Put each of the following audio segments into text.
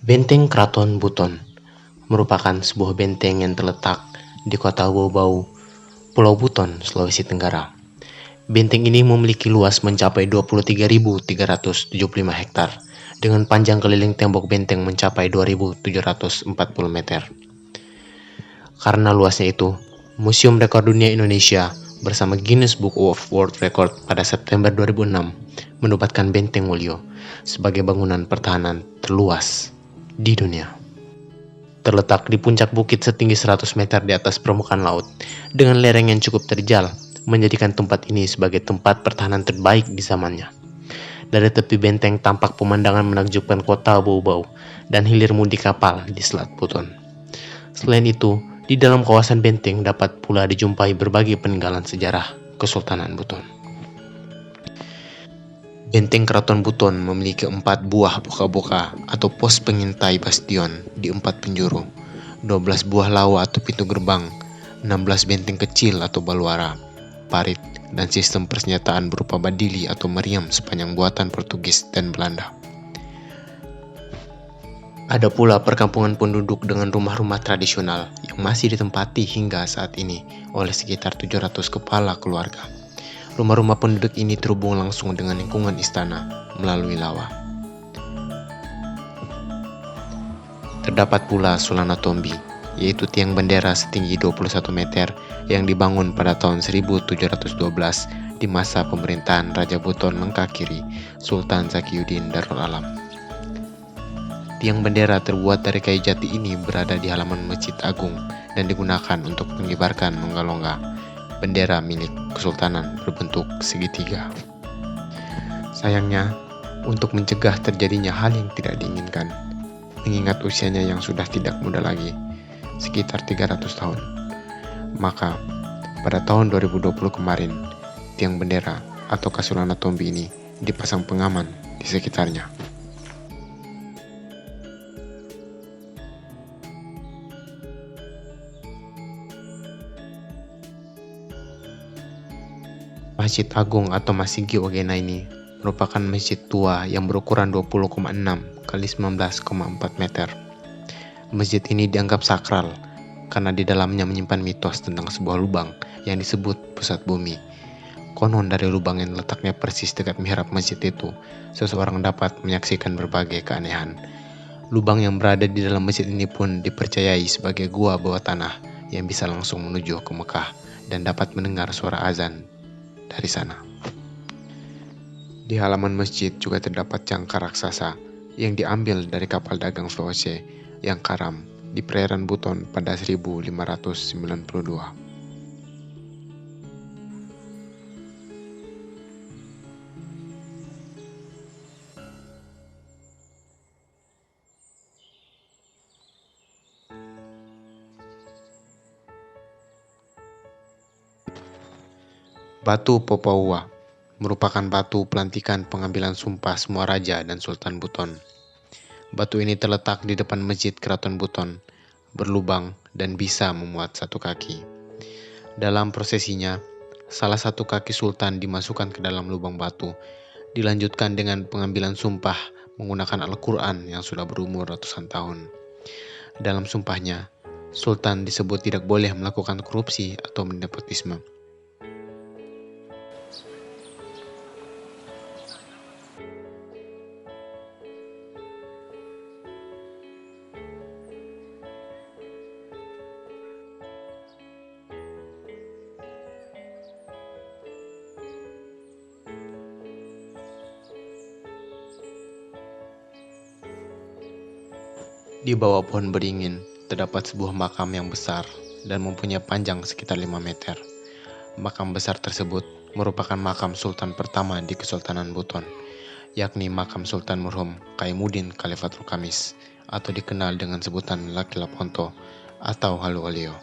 Benteng Keraton Buton merupakan sebuah benteng yang terletak di kota Bau-Bau, Pulau Buton, Sulawesi Tenggara. Benteng ini memiliki luas mencapai 23.375 hektar dengan panjang keliling tembok benteng mencapai 2.740 meter. Karena luasnya itu, Museum Rekor Dunia Indonesia bersama Guinness Book of World Record pada September 2006 menobatkan Benteng Mulyo sebagai bangunan pertahanan terluas di dunia. Terletak di puncak bukit setinggi 100 meter di atas permukaan laut, dengan lereng yang cukup terjal, menjadikan tempat ini sebagai tempat pertahanan terbaik di zamannya. Dari tepi benteng tampak pemandangan menakjubkan kota Bau-Bau dan hilir mudik kapal di Selat Buton. Selain itu, di dalam kawasan benteng dapat pula dijumpai berbagai peninggalan sejarah Kesultanan Buton. Benteng Keraton Buton memiliki 4 buah boka-boka atau pos pengintai bastion di 4 penjuru, 12 buah lawa atau pintu gerbang, 16 benteng kecil atau baluara, parit, dan sistem persenjataan berupa badili atau meriam sepanjang buatan Portugis dan Belanda. Ada pula perkampungan penduduk dengan rumah-rumah tradisional yang masih ditempati hingga saat ini oleh sekitar 700 kepala keluarga. Rumah-rumah penduduk ini terhubung langsung dengan lingkungan istana melalui lawa. Terdapat pula Sulana Tombi, yaitu tiang bendera setinggi 21 meter yang dibangun pada tahun 1712 di masa pemerintahan Raja Buton Lengkakiri, Sultan Zakiuddin Darul Alam. Tiang bendera terbuat dari kayu jati ini berada di halaman Masjid Agung dan digunakan untuk mengibarkan longga-longga bendera milik Kesultanan berbentuk segitiga. Sayangnya, untuk mencegah terjadinya hal yang tidak diinginkan, mengingat usianya yang sudah tidak muda lagi, sekitar 300 tahun, maka pada tahun 2020 kemarin, tiang bendera atau Kasulana Tombi ini dipasang pengaman di sekitarnya. Masjid Agung atau Masigi Ogena ini merupakan masjid tua yang berukuran 20,6 kali 19,4 meter. Masjid ini dianggap sakral karena di dalamnya menyimpan mitos tentang sebuah lubang yang disebut pusat bumi. Konon dari lubang yang letaknya persis dekat mihrab masjid itu, seseorang dapat menyaksikan berbagai keanehan. Lubang yang berada di dalam masjid ini pun dipercayai sebagai gua bawah tanah yang bisa langsung menuju ke Mekah dan dapat mendengar suara azan dari sana. Di halaman masjid juga terdapat jangkar raksasa yang diambil dari kapal dagang Sulawesi yang karam di perairan Buton pada 1592. Batu Popaua merupakan batu pelantikan pengambilan sumpah semua raja dan Sultan Buton. Batu ini terletak di depan Masjid Keraton Buton, berlubang dan bisa memuat 1 kaki. Dalam prosesinya, salah satu kaki sultan dimasukkan ke dalam lubang batu, dilanjutkan dengan pengambilan sumpah menggunakan Al-Quran yang sudah berumur ratusan tahun. Dalam sumpahnya, sultan disebut tidak boleh melakukan korupsi atau nepotisme. Di bawah pohon beringin, terdapat sebuah makam yang besar dan mempunyai panjang sekitar 5 meter. Makam besar tersebut merupakan makam sultan pertama di Kesultanan Buton, yakni makam Sultan Murhum Kaimuddin Khalifatul Khamis, atau dikenal dengan sebutan Laki Laponto atau Haluolio.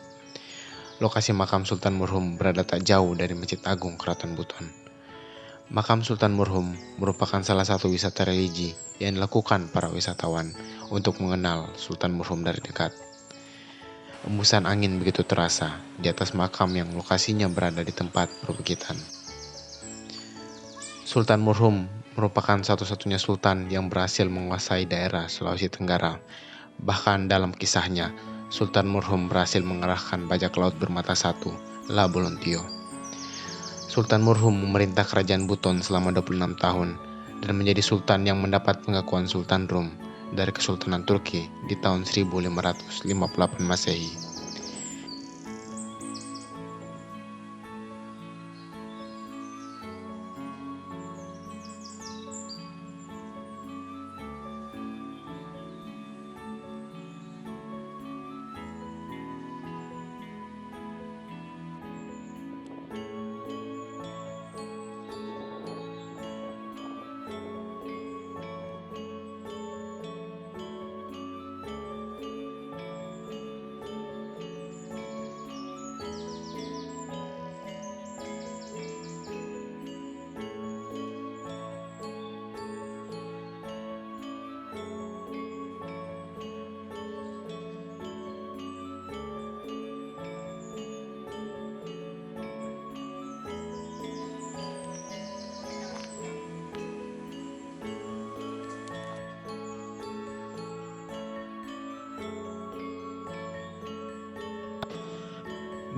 Lokasi makam Sultan Murhum berada tak jauh dari Masjid Agung Keraton Buton. Makam Sultan Murhum merupakan salah satu wisata religi yang dilakukan para wisatawan untuk mengenal Sultan Murhum dari dekat. Embusan angin begitu terasa di atas makam yang lokasinya berada di tempat perbukitan. Sultan Murhum merupakan satu-satunya sultan yang berhasil menguasai daerah Sulawesi Tenggara. Bahkan dalam kisahnya, Sultan Murhum berhasil mengerahkan bajak laut bermata satu, La Bolontio. Sultan Murhum memerintah kerajaan Buton selama 26 tahun dan menjadi sultan yang mendapat pengakuan Sultan Rum dari Kesultanan Turki di tahun 1558 Masehi.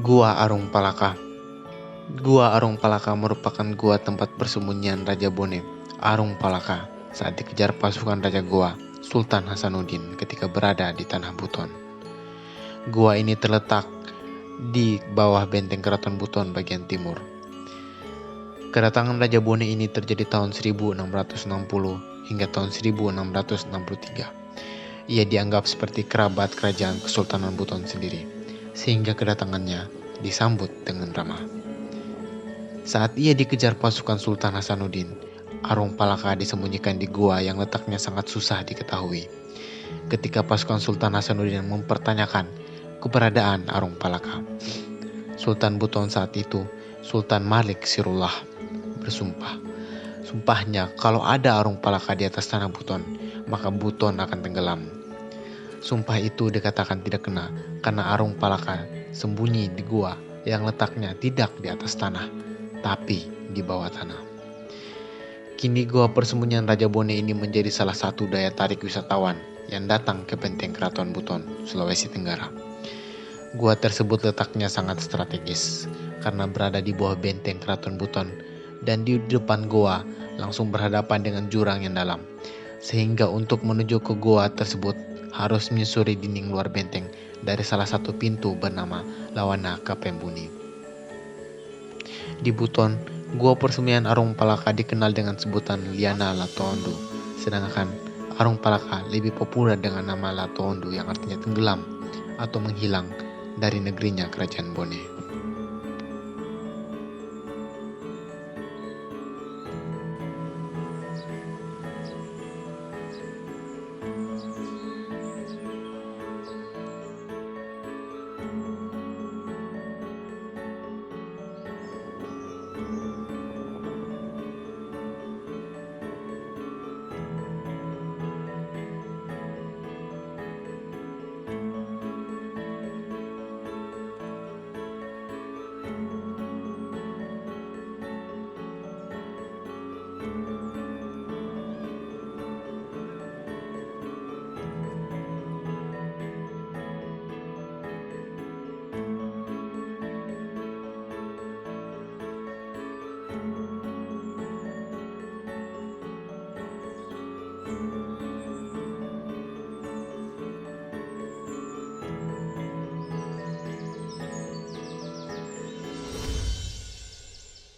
Gua Arung Palaka. Gua Arung Palaka merupakan gua tempat persembunyian Raja Bone Arung Palaka saat dikejar pasukan Raja Goa Sultan Hasanuddin ketika berada di tanah Buton. Gua ini terletak di bawah benteng Keraton Buton bagian timur. Kedatangan Raja Bone ini terjadi tahun 1660 hingga tahun 1663. Ia dianggap seperti kerabat kerajaan Kesultanan Buton sendiri, sehingga kedatangannya disambut dengan ramah. Saat ia dikejar pasukan Sultan Hasanuddin, Arung Palaka disembunyikan di gua yang letaknya sangat susah diketahui. Ketika pasukan Sultan Hasanuddin mempertanyakan keberadaan Arung Palaka, Sultan Buton saat itu, Sultan Malik Sirullah, bersumpah. Sumpahnya, kalau ada Arung Palaka di atas tanah Buton, maka Buton akan tenggelam. Sumpah itu dikatakan tidak kena karena Arung Palaka sembunyi di gua yang letaknya tidak di atas tanah, tapi di bawah tanah. Kini gua persembunyian Raja Bone ini menjadi salah satu daya tarik wisatawan yang datang ke benteng Keraton Buton, Sulawesi Tenggara. Gua tersebut letaknya sangat strategis karena berada di bawah benteng Keraton Buton dan di depan gua langsung berhadapan dengan jurang yang dalam. Sehingga untuk menuju ke gua tersebut harus menyusuri dinding luar benteng dari salah satu pintu bernama Lawana Kapembuni. Di Buton, gua persembunyian Arung Palaka dikenal dengan sebutan Liana Latondo, sedangkan Arung Palaka lebih populer dengan nama Latondo yang artinya tenggelam atau menghilang dari negerinya Kerajaan Bone.